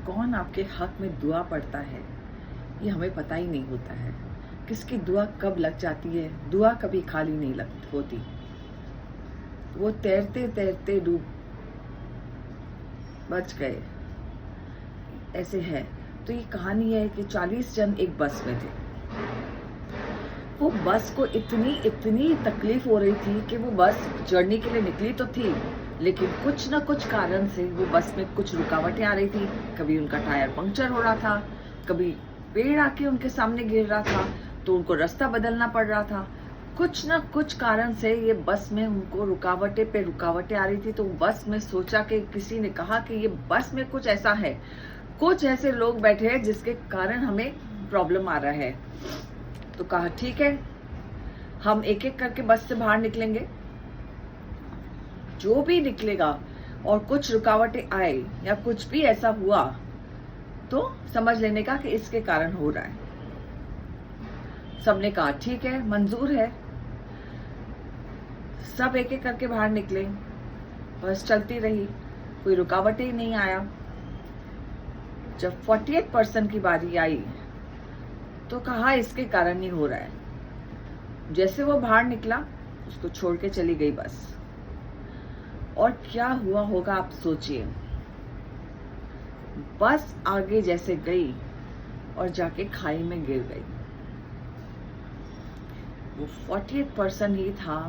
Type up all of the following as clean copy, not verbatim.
कौन आपके हक में दुआ पड़ता है ये हमें पता ही नहीं होता है। किसकी दुआ कब लग जाती है, दुआ कभी खाली नहीं लग होती। वो तैरते तैरते डूब बच गए, ऐसे है। तो ये कहानी है कि 40 जन एक बस में थे। वो बस को इतनी तकलीफ हो रही थी कि वो बस जर्नी के लिए निकली तो थी, लेकिन कुछ ना कुछ कारण से वो बस में कुछ रुकावटें आ रही थी। कभी उनका टायर पंक्चर हो रहा था, कभी पेड़ आके उनके सामने गिर रहा था तो उनको रास्ता बदलना पड़ रहा था। कुछ ना कुछ कारण से ये बस में उनको रुकावटें पे रुकावटें आ रही थी। तो बस में सोचा कि किसी ने कहा कि ये बस में कुछ ऐसा है, कुछ ऐसे लोग बैठे हैं जिसके कारण हमें प्रॉब्लम आ रहा है। तो कहा ठीक है, हम एक एक करके बस से बाहर निकलेंगे। जो भी निकलेगा और कुछ रुकावटें आए या कुछ भी ऐसा हुआ तो समझ लेने का कि इसके कारण हो रहा है। सबने कहा ठीक है, मंजूर है। सब एक एक करके बाहर निकले, बस चलती रही, कोई रुकावटें ही नहीं आया। जब 48% की बारी आई तो कहा इसके कारण ही हो रहा है। जैसे वो बाहर निकला उसको छोड़ के चली गई बस। और क्या हुआ होगा आप सोचिए। बस आगे जैसे गई और जाके खाई में गिर गई। वो 48% ही था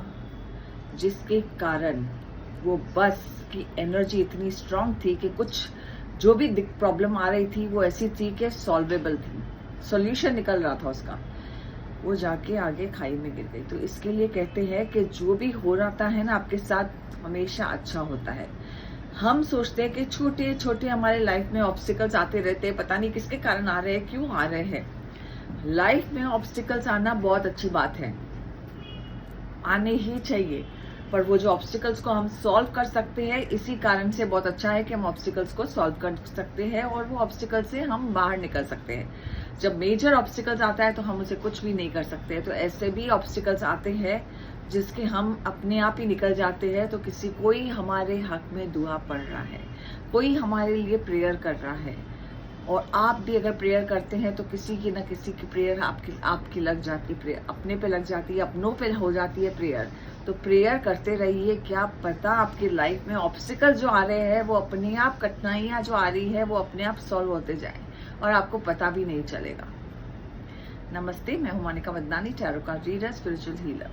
जिसके कारण वो बस की एनर्जी इतनी स्ट्रांग थी कि कुछ जो भी प्रॉब्लम आ रही थी वो ऐसी थी कि सॉल्वेबल थी, सॉल्यूशन निकल रहा था उसका। वो जाके आगे खाई में गिर गई। तो इसके लिए कहते हैं कि जो भी हो रहा है ना आपके साथ हमेशा अच्छा होता है। हम सोचते हैं कि छोटे छोटे हमारे लाइफ में ऑब्स्टिकल्स आते रहते हैं, पता नहीं किसके कारण आ रहे हैं, क्यों आ रहे हैं। लाइफ में ऑब्स्टिकल्स आना बहुत अच्छी बात है, आने ही चाहिए। पर वो जो ऑब्स्टिकल्स को हम सॉल्व कर सकते हैं, इसी कारण से बहुत अच्छा है कि हम ऑब्स्टिकल्स को सॉल्व कर सकते हैं और वो ऑब्स्टिकल से हम बाहर निकल सकते हैं। जब मेजर ऑब्स्टिकल्स आता है तो हम उसे कुछ भी नहीं कर सकते। तो ऐसे भी ऑब्स्टिकल्स आते हैं जिसके हम अपने आप ही निकल जाते हैं। तो कोई हमारे हक में दुआ पढ़ रहा है, कोई हमारे लिए प्रेयर कर रहा है। और आप भी अगर प्रेयर करते हैं तो किसी की ना किसी की प्रेयर आपकी लग जाती है, प्रेयर अपने पे लग जाती है, अपनों पे हो जाती है प्रेयर। तो प्रेयर करते रहिए, क्या पता आपकी लाइफ में ऑब्स्टिकल जो आ रहे हैं वो अपने आप, कठिनाइयां जो आ रही है वो अपने आप सॉल्व होते जाए और आपको पता भी नहीं चलेगा। नमस्ते, मैं हूं Monika Madnani, tarot card reader, spiritual healer.